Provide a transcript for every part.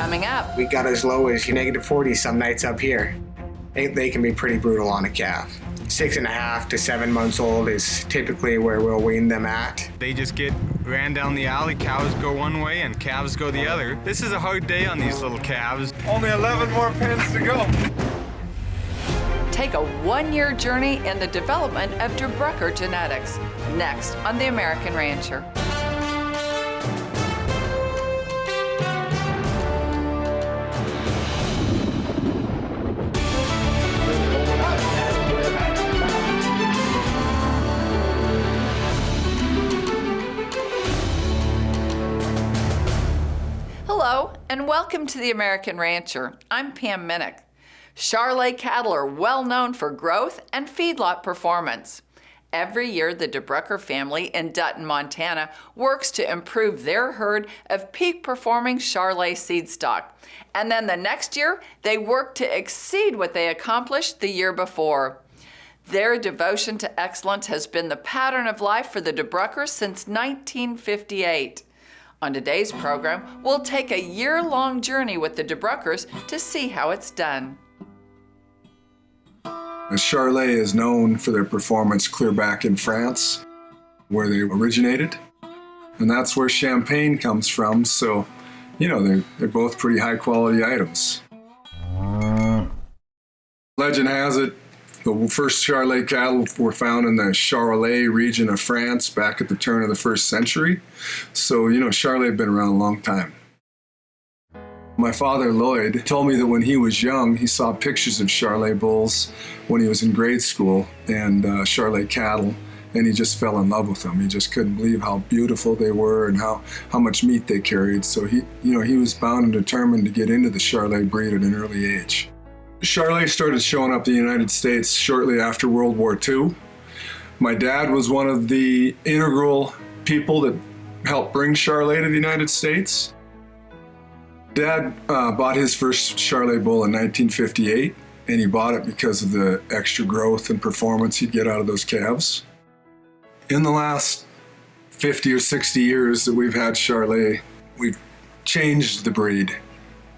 Coming up, We got as low as -40 some nights up here. They can be pretty brutal on a calf. 6.5 to 7 months old is typically where we'll wean them at. They just get ran down the alley, cows go one way and calves go the other. This is a hard day on these little calves. Only 11 more pins to go. take a one-year journey in the development of DeBruycker genetics. Next on The American Rancher. Hello, and welcome to The American Rancher. I'm Pam Minnick. Charolais cattle are well known for growth and feedlot performance. Every year, the DeBruycker family in Dutton, Montana, works to improve their herd of peak-performing Charolais seed stock. And then the next year, they work to exceed what they accomplished the year before. Their devotion to excellence has been the pattern of life for the DeBruyckers since 1958. On today's program, we'll take a year-long journey with the DeBruyckers to see how it's done. Charolais is known for their performance clear back in France, where they originated. And that's where Champagne comes from, so, you know, they're both pretty high-quality items. Legend has it, the first Charolais cattle were found in the Charolais region of France back at the turn of the 1st century. So, you know, Charolais have been around a long time. My father, Lloyd, told me that when he was young, he saw pictures of Charolais bulls when he was in grade school and Charolais cattle, and he just fell in love with them. He just couldn't believe how beautiful they were and how much meat they carried. So he was bound and determined to get into the Charolais breed at an early age. Charolais started showing up in the United States shortly after World War II. My dad was one of the integral people that helped bring Charolais to the United States. Dad bought his first Charolais bull in 1958, and he bought it because of the extra growth and performance he'd get out of those calves. In the last 50 or 60 years that we've had Charolais, we've changed the breed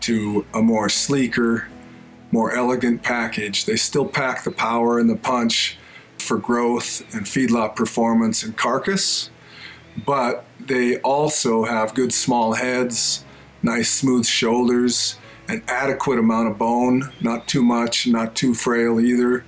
to a more sleeker, more elegant package. They still pack the power and the punch for growth and feedlot performance and carcass, but they also have good small heads, nice smooth shoulders, an adequate amount of bone, not too much, not too frail either,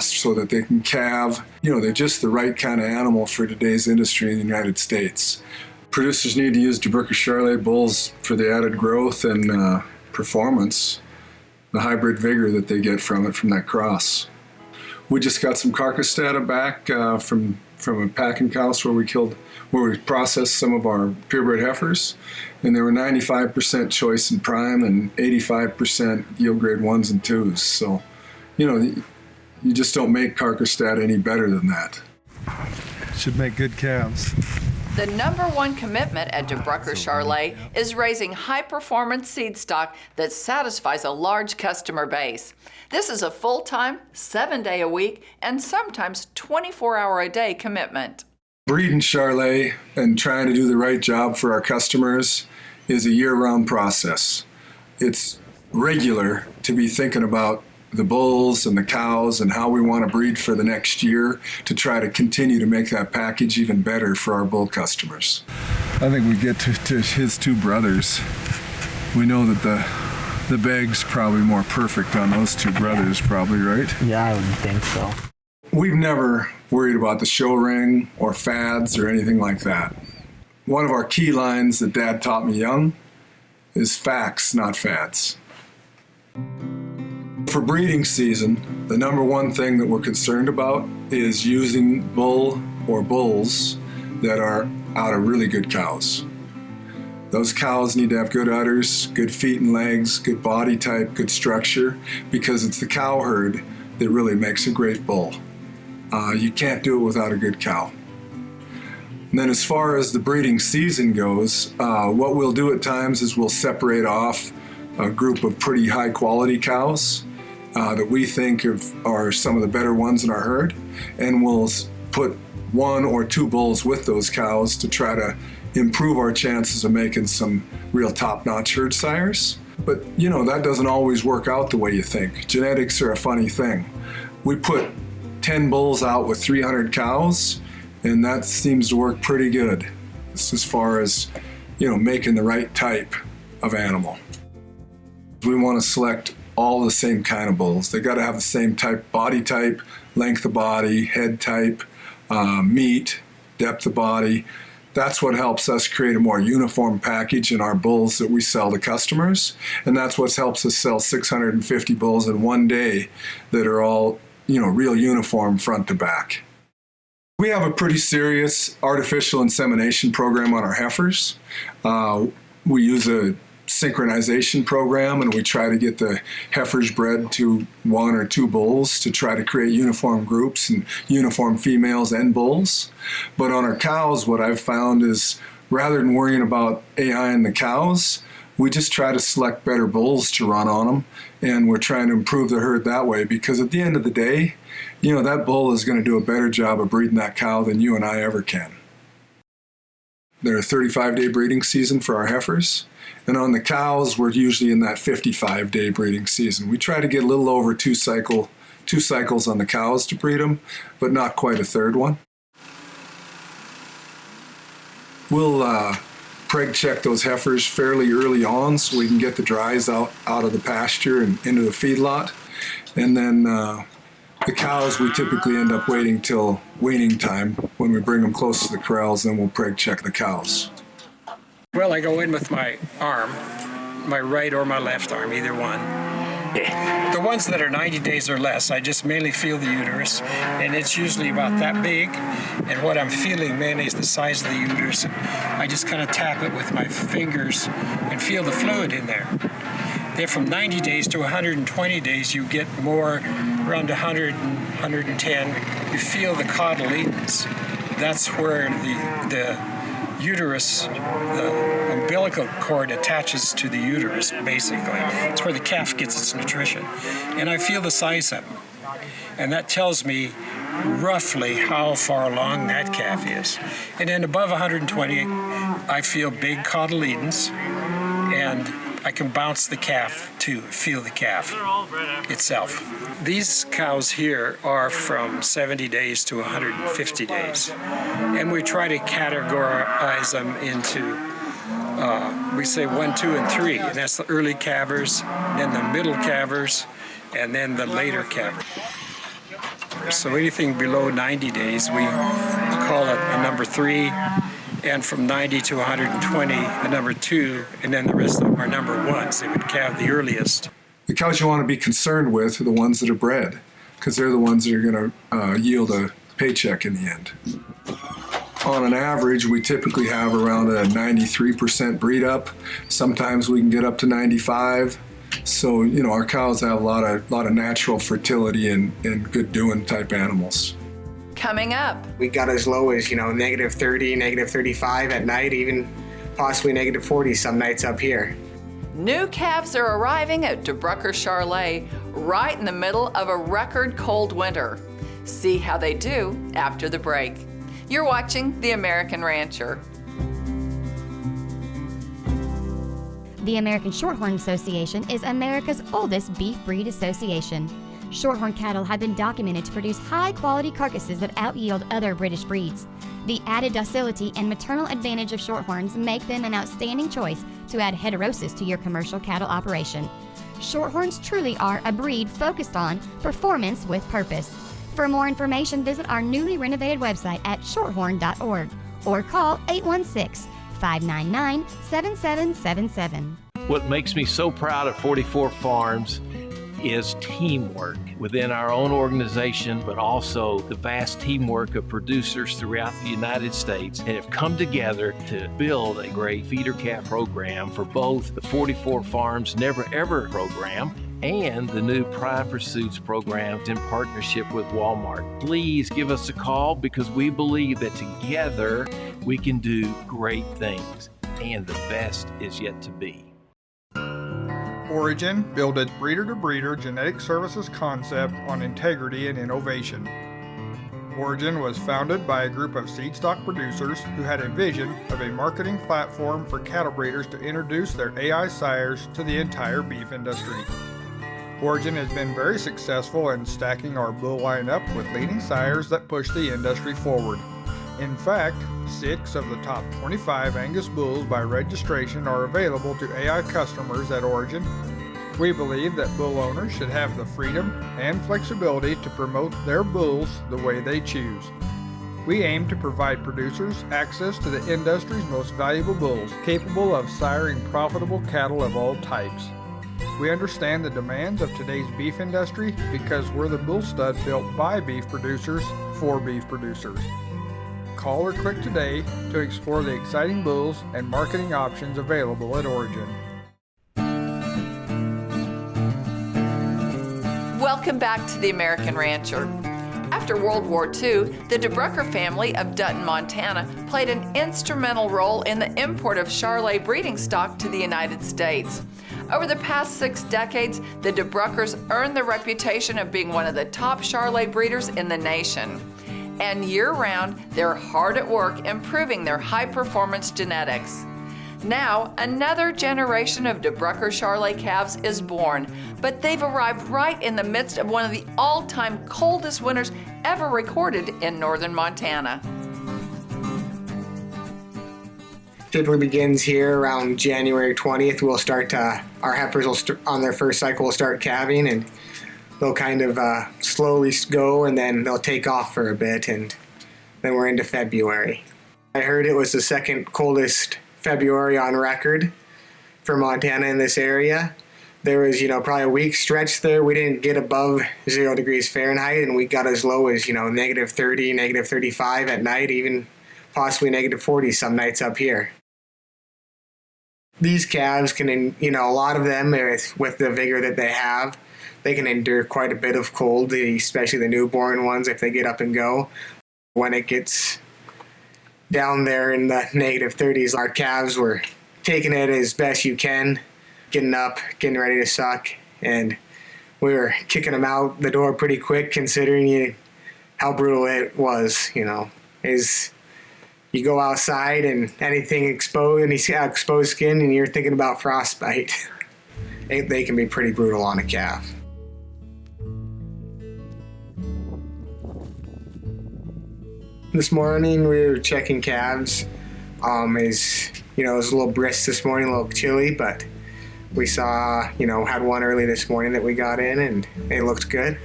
so that they can calve. You know, they're just the right kind of animal for today's industry in the United States. Producers need to use DeBruycker Charolais bulls for the added growth and performance, the hybrid vigor that they get from it, from that cross. We just got some carcass data back from a packing house where we processed some of our purebred heifers, and they were 95% choice and prime and 85% yield grade 1s and 2s. So, you know, you just don't make carcass data any better than that. Should make good calves. The number one commitment at DeBruycker Charolais is raising high-performance seed stock that satisfies a large customer base. This is a full-time, 7-day-a-week, and sometimes 24-hour-a-day commitment. Breeding Charolais and trying to do the right job for our customers is a year-round process. It's regular to be thinking about the bulls and the cows and how we want to breed for the next year to try to continue to make that package even better for our bull customers. I think we get to his two brothers. We know that the bag's probably more perfect on those two brothers, probably, right? Yeah, I would think so. We've never worried about the show ring or fads or anything like that. One of our key lines that Dad taught me young is facts, not fads. For breeding season, the number one thing that we're concerned about is using bull or bulls that are out of really good cows. Those cows need to have good udders, good feet and legs, good body type, good structure, because it's the cow herd that really makes a great bull. You can't do it without a good cow. And then as far as the breeding season goes, what we'll do at times is we'll separate off a group of pretty high quality cows that we think are some of the better ones in our herd, and we'll put 1 or 2 bulls with those cows to try to improve our chances of making some real top-notch herd sires. But, you know, that doesn't always work out the way you think. Genetics are a funny thing. We put 10 bulls out with 300 cows, and that seems to work pretty good as far as, you know, making the right type of animal. We want to select all the same kind of bulls. They got to have the same type, body type, length of body, head type, meat, depth of body. That's what helps us create a more uniform package in our bulls that we sell to customers. And that's what helps us sell 650 bulls in one day that are all, you know, real uniform front to back. We have a pretty serious artificial insemination program on our heifers. We use a synchronization program, and we try to get the heifers bred to 1 or 2 bulls to try to create uniform groups and uniform females and bulls. But on our cows, what I've found is rather than worrying about AI in the cows, we just try to select better bulls to run on them, and we're trying to improve the herd that way, because at the end of the day, you know, that bull is going to do a better job of breeding that cow than you and I ever can. They're a 35-day breeding season for our heifers. And on the cows, we're usually in that 55-day breeding season. We try to get a little over two cycles on the cows to breed them, but not quite a third one. We'll preg check those heifers fairly early on so we can get the dries out of the pasture and into the feedlot. And then the cows, we typically end up waiting till weaning time when we bring them close to the corrals, then we'll preg check the cows. Well, I go in with my arm, my right or my left arm, either one. The ones that are 90 days or less, I just mainly feel the uterus, and it's usually about that big. And what I'm feeling mainly is the size of the uterus. I just kind of tap it with my fingers and feel the fluid in there. Then from 90 days to 120 days, you get more around 100 and 110. You feel the cotyledons. That's where the uterus, the umbilical cord attaches to the uterus, basically. It's where the calf gets its nutrition. And I feel the size of them. And that tells me roughly how far along that calf is. And then above 120, I feel big cotyledons, and I can bounce the calf to feel the calf itself. These cows here are from 70 days to 150 days. And we try to categorize them into, we say 1, 2, and 3. And that's the early calvers, then the middle calvers, and then the later calvers. So anything below 90 days, we call it a number 3. And from 90 to 120, a number 2, and then the rest of them are number 1s. They would calve the earliest. The cows you want to be concerned with are the ones that are bred, because they're the ones that are going to yield a paycheck in the end. On an average, we typically have around a 93% breed up. Sometimes we can get up to 95. So, you know, our cows have a lot of natural fertility and good doing type animals. Coming up. We got as low as, you know, -30, -35 at night, even possibly -40 some nights up here. New calves are arriving at DeBruycker Charolais right in the middle of a record cold winter. See how they do after the break. You're watching The American Rancher. The American Shorthorn Association is America's oldest beef breed association. Shorthorn cattle have been documented to produce high-quality carcasses that out-yield other British breeds. The added docility and maternal advantage of Shorthorns make them an outstanding choice to add heterosis to your commercial cattle operation. Shorthorns truly are a breed focused on performance with purpose. For more information, visit our newly renovated website at shorthorn.org or call 816-599-7777. What makes me so proud of 44 Farms is teamwork within our own organization, but also the vast teamwork of producers throughout the United States that have come together to build a great feeder calf program for both the 44 Farms Never Ever program and the new Prime Pursuits program in partnership with Walmart. Please give us a call, because we believe that together we can do great things, and the best is yet to be. Origin builded breeder-to-breeder genetic services concept on integrity and innovation. Origin was founded by a group of seed stock producers who had a vision of a marketing platform for cattle breeders to introduce their AI sires to the entire beef industry. Origin has been very successful in stacking our bull lineup with leading sires that push the industry forward. In fact, 6 of the top 25 Angus bulls by registration are available to AI customers at Origin. We believe that bull owners should have the freedom and flexibility to promote their bulls the way they choose. We aim to provide producers access to the industry's most valuable bulls, capable of siring profitable cattle of all types. We understand the demands of today's beef industry because we're the bull stud built by beef producers for beef producers. Call or click today to explore the exciting bulls and marketing options available at Origin. Welcome back to The American Rancher. After World War II, the DeBruycker family of Dutton, Montana played an instrumental role in the import of Charolais breeding stock to the United States. Over the past 6 decades, the DeBruckers earned the reputation of being one of the top Charolais breeders in the nation. And year-round, they're hard at work improving their high-performance genetics. Now, another generation of DeBruycker Charolais calves is born, but they've arrived right in the midst of one of the all-time coldest winters ever recorded in northern Montana. Typically begins here around January 20th. We'll start, our heifers will on their first cycle will start calving, and they'll kind of slowly go, and then they'll take off for a bit, and then we're into February. I heard it was the second coldest February on record for Montana in this area. There was, probably a week stretch there. We didn't get above 0 degrees Fahrenheit, and we got as low as, negative 30, negative 35 at night, even possibly negative 40 some nights up here. These calves can, a lot of them, with the vigor that they have, they can endure quite a bit of cold, especially the newborn ones if they get up and go. When it gets down there in the negative 30s, our calves were taking it as best you can, getting up, getting ready to suck, and we were kicking them out the door pretty quick considering how brutal it was, is you go outside and anything exposed, any exposed skin, and you're thinking about frostbite. They can be pretty brutal on a calf. This morning we were checking calves. It was a little brisk this morning, a little chilly, but we saw, had one early this morning that we got in, and it looked good.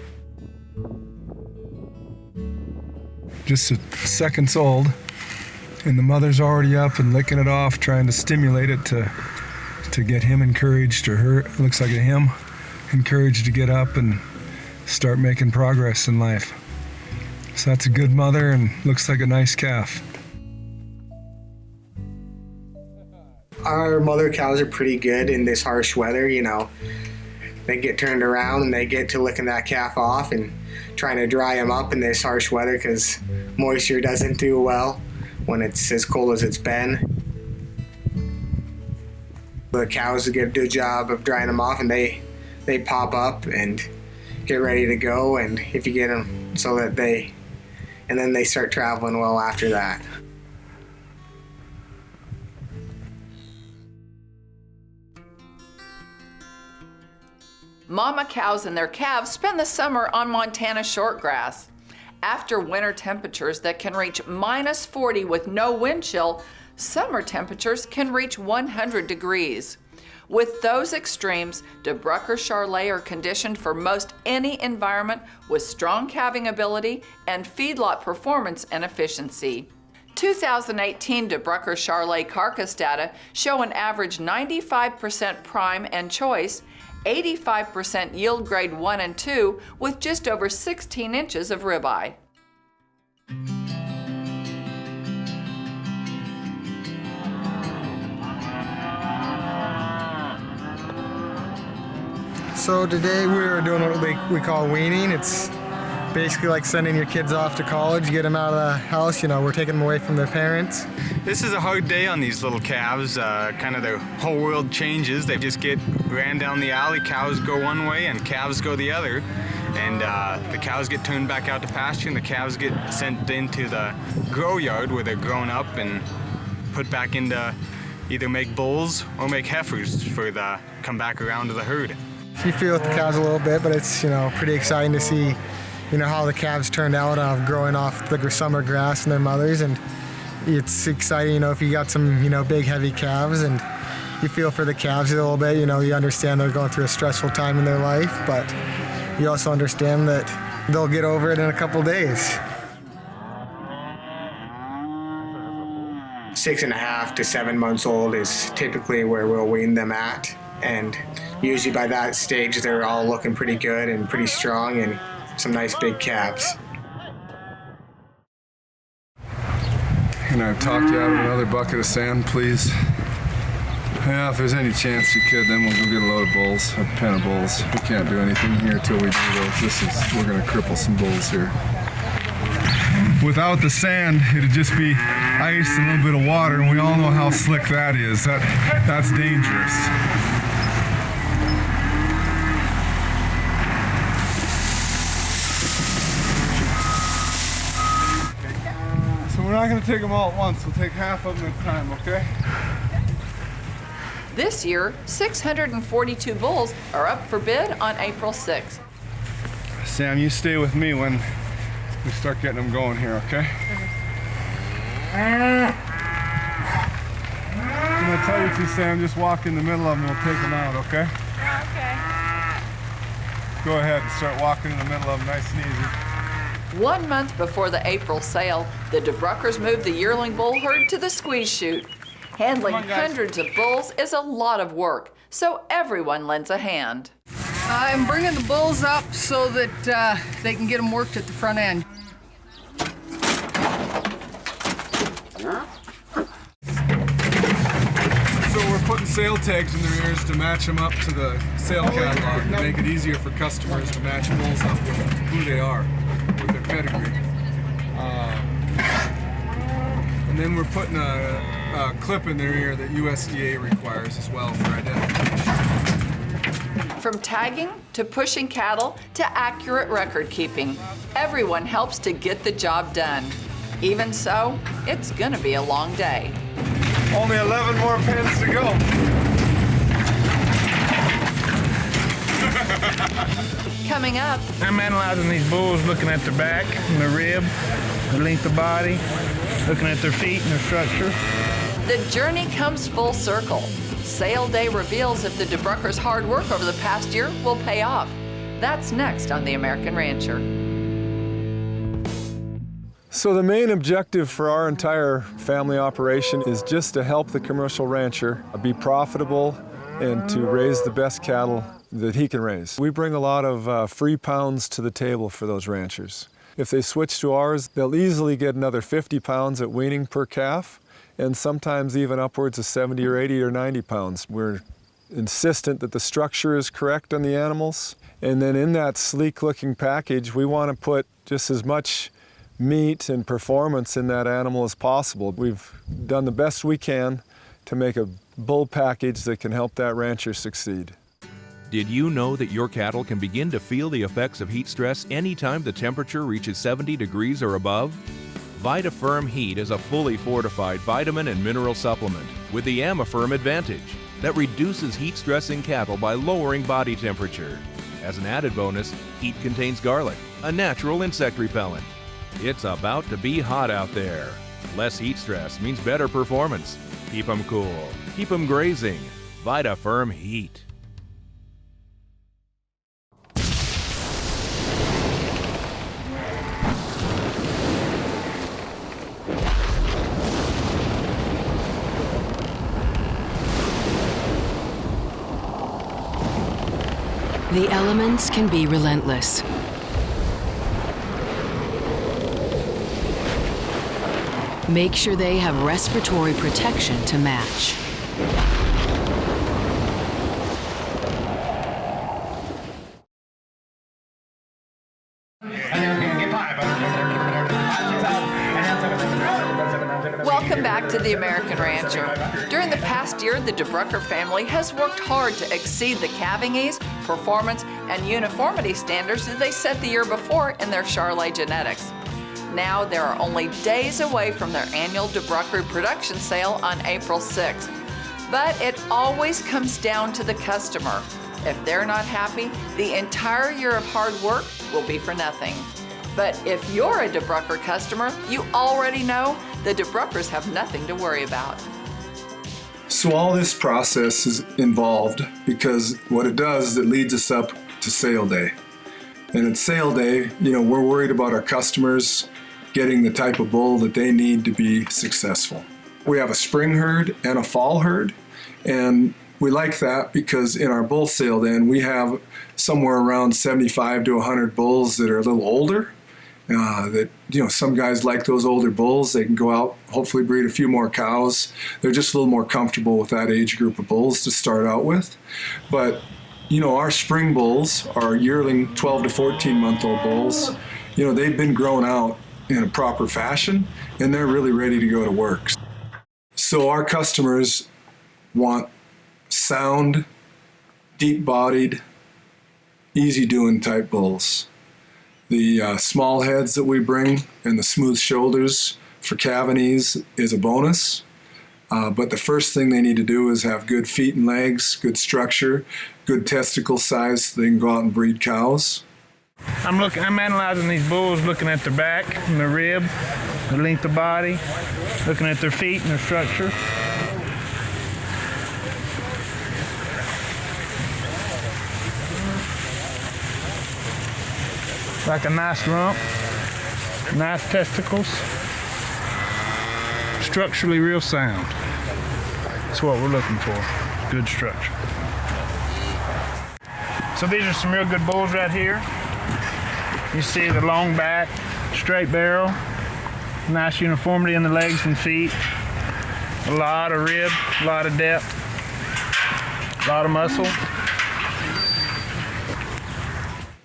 Just seconds old, and the mother's already up and licking it off, trying to stimulate it to get him encouraged, or her, it looks like a him, encouraged to get up and start making progress in life. So that's a good mother and looks like a nice calf. Our mother cows are pretty good in this harsh weather, They get turned around and they get to licking that calf off and trying to dry him up in this harsh weather because moisture doesn't do well when it's as cold as it's been. The cows get a good job of drying them off, and they pop up and get ready to go, and if you get them so that and then they start traveling well after that. Mama cows and their calves spend the summer on Montana shortgrass. After winter temperatures that can reach -40 with no wind chill, summer temperatures can reach 100 degrees. With those extremes, DeBruycker Charolais are conditioned for most any environment with strong calving ability and feedlot performance and efficiency. 2018 DeBruycker Charolais carcass data show an average 95% prime and choice, 85% yield grade 1 and 2 with just over 16 inches of ribeye. So today we're doing what we call weaning. It's basically like sending your kids off to college, get them out of the house. We're taking them away from their parents. This is a hard day on these little calves. Kind of the whole world changes. They just get ran down the alley. Cows go one way and calves go the other. And the cows get turned back out to pasture, and the calves get sent into the grow yard where they're grown up and put back into either make bulls or make heifers for the come back around to the herd. You feel with the calves a little bit, but it's, pretty exciting to see, how the calves turned out growing off the summer grass and their mothers. And it's exciting, if you got some, big heavy calves, and you feel for the calves a little bit. You understand they're going through a stressful time in their life, but you also understand that they'll get over it in a couple days. 6.5 to 7 months old is typically where we'll wean them at, and usually by that stage they're all looking pretty good and pretty strong and some nice big calves. Can I talk you out of another bucket of sand, please? Yeah, if there's any chance you could, then we'll go get a load of bulls, a pen of bulls. We can't do anything here till we do those. We're gonna cripple some bulls here. Without the sand, it'd just be ice and a little bit of water, and we all know how slick that is. That's dangerous. So we're not going to take them all at once. We'll take half of them at a time, okay? This year, 642 bulls are up for bid on April 6th. Sam, you stay with me when we start getting them going here, okay? I'm gonna tell you to, Sam, just walk in the middle of them, we'll take them out, okay? Okay. Go ahead and start walking in the middle of them, nice and easy. 1 month before the April sale, the DeBruckers moved the yearling bull herd to the squeeze chute. Handling hundreds of bulls is a lot of work, so everyone lends a hand. I'm bringing the bulls up so that they can get them worked at the front end. So we're putting sale tags in their ears to match them up to the sale catalog to make it easier for customers to match bulls up with who they are, with their pedigree. And then we're putting a clip in their ear that USDA requires as well for identification. From tagging to pushing cattle to accurate record keeping, everyone helps to get the job done. Even so, it's gonna be a long day. Only 11 more pens to go. Coming up, I'm analyzing these bulls, looking at their back and their rib, the length of body, looking at their feet and their structure. the journey comes full circle. Sale day reveals if the DeBruckers' hard work over the past year will pay off. That's next on The American Rancher. So the main objective for our entire family operation is just to help the commercial rancher be profitable and to raise the best cattle that he can raise. We bring a lot of free pounds to the table for those ranchers. If they switch to ours, they'll easily get another 50 pounds at weaning per calf, and sometimes even upwards of 70 or 80 or 90 pounds. We're insistent that the structure is correct on the animals, and then in that sleek-looking package, we want to put just as much meat and performance in that animal as possible. We've done the best we can to make a bull package that can help that rancher succeed. Did you know that your cattle can begin to feel the effects of heat stress anytime the temperature reaches 70 degrees or above? VitaFirm Heat is a fully fortified vitamin and mineral supplement with the AmaFirm advantage that reduces heat stress in cattle by lowering body temperature. As an added bonus, Heat contains garlic, a natural insect repellent. It's about to be hot out there. Less heat stress means better performance. Keep them cool. Keep them grazing. VitaFirm Heat. The elements can be relentless. Make sure they have respiratory protection to match. Welcome back to the American Rancher. During the past year, the DeBruycker family has worked hard to exceed the calving ease, performance, and uniformity standards that they set the year before in their Charolais genetics. Now they are only days away from their annual DeBruycker production sale on April 6th. But it always comes down to the customer. If they're not happy, the entire year of hard work will be for nothing. But if you're a DeBruycker customer, you already know the DeBruckers have nothing to worry about. So all this process is involved because what it does is it leads us up to sale day. And at sale day, we're worried about our customers getting the type of bull that they need to be successful. We have a spring herd and a fall herd, and we like that because in our bull sale then we have somewhere around 75 to 100 bulls that are a little older. Some guys like those older bulls. They can go out, hopefully breed a few more cows. They're just a little more comfortable with that age group of bulls to start out with. But, our spring bulls are yearling 12 to 14 month old bulls. They've been grown out in a proper fashion and they're really ready to go to work. So our customers want sound, deep-bodied, easy-doing type bulls. The small heads that we bring and the smooth shoulders for calving ease is a bonus. But the first thing they need to do is have good feet and legs, good structure, good testicle size so they can go out and breed cows. I'm analyzing these bulls, looking at their back and their rib, the length of body, looking at their feet and their structure. Like a nice rump, nice testicles, structurally real sound. That's what we're looking for, good structure. So these are some real good bulls right here. You see the long back, straight barrel, nice uniformity in the legs and feet, a lot of rib, a lot of depth, a lot of muscle.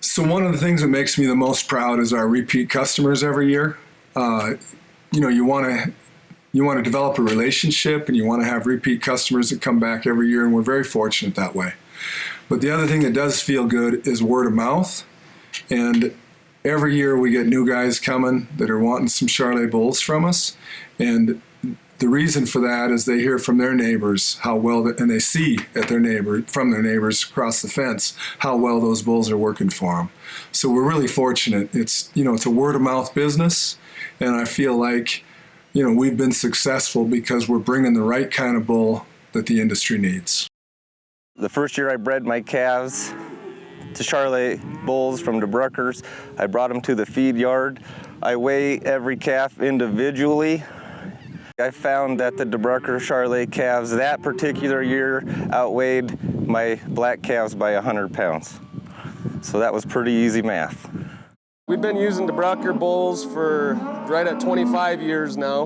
So one of the things that makes me the most proud is our repeat customers every year. You want to develop a relationship and you want to have repeat customers that come back every year, and we're very fortunate that way. But the other thing that does feel good is word of mouth. And every year we get new guys coming that are wanting some Charolais bulls from us. And the reason for that is they hear from their neighbors how well, and they see from their neighbors across the fence how well those bulls are working for them. So we're really fortunate. It's a word of mouth business, and I feel like we've been successful because we're bringing the right kind of bull that the industry needs. The first year I bred my calves to Charolais bulls from DeBruckers, I brought them to the feed yard. I weigh every calf individually. I found that the DeBruycker Charolais calves that particular year outweighed my black calves by 100 pounds. So that was pretty easy math. We've been using DeBruycker bulls for right at 25 years now.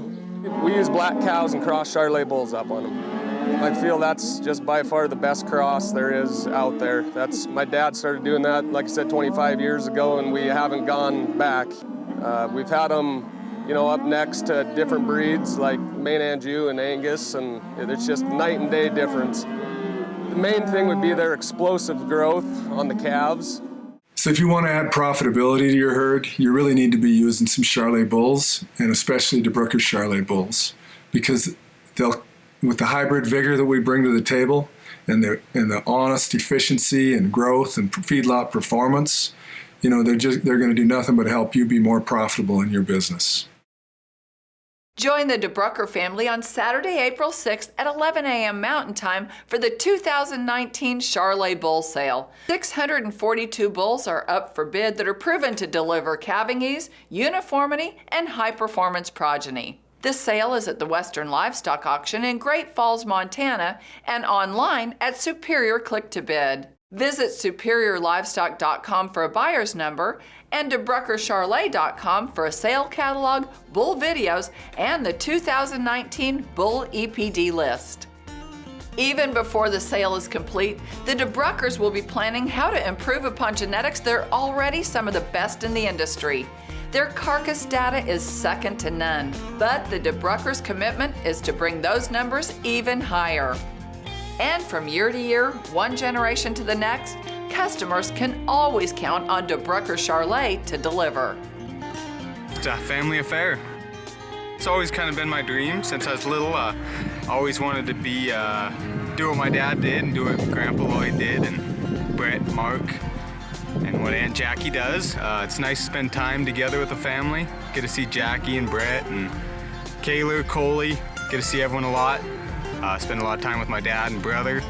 We use black cows and cross Charolais bulls up on them. I feel that's just by far the best cross there is out there. My dad started doing that, like I said, 25 years ago, and we haven't gone back. We've had them up next to different breeds like Maine Anjou and Angus, and it's just night and day difference. The main thing would be their explosive growth on the calves. So if you want to add profitability to your herd, you really need to be using some Charolais bulls, and especially DeBruycker Charolais bulls, because with the hybrid vigor that we bring to the table and the honest efficiency and growth and feedlot performance, they're going to do nothing but help you be more profitable in your business. Join the DeBruycker family on Saturday, April 6th at 11 a.m. Mountain Time for the 2019 Charolais Bull Sale. 642 bulls are up for bid that are proven to deliver calving ease, uniformity, and high-performance progeny. This sale is at the Western Livestock Auction in Great Falls, Montana, and online at Superior Click to Bid. Visit superiorlivestock.com for a buyer's number and DeBruckerCharolais.com for a sale catalog, bull videos, and the 2019 Bull EPD list. Even before the sale is complete, the DeBruckers will be planning how to improve upon genetics that are already some of the best in the industry. Their carcass data is second to none, but the DeBrucker's commitment is to bring those numbers even higher. And from year to year, one generation to the next, customers can always count on DeBruycker Charolais to deliver. It's a family affair. It's always kind of been my dream since I was little. I always wanted to be, do what my dad did and do what Grandpa Lloyd did and Brett, Mark, and what Aunt Jackie does. It's nice to spend time together with the family. Get to see Jackie and Brett and Kayla, Coley. Get to see everyone a lot. Spend a lot of time with my dad and brother.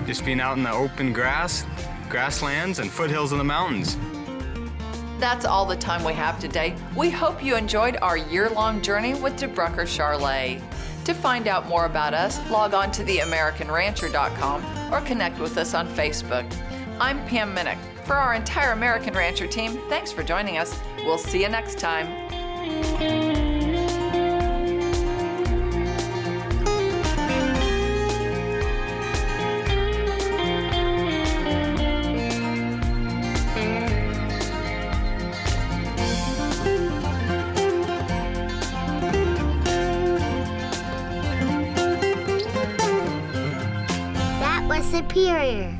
Just being out in the open grasslands and foothills of the mountains. That's all the time we have today. We hope you enjoyed our year-long journey with DeBruycker Charolais. To find out more about us, log on to theamericanrancher.com or connect with us on Facebook. I'm Pam Minnick. For our entire American Rancher team, thanks for joining us. We'll see you next time. That was superior.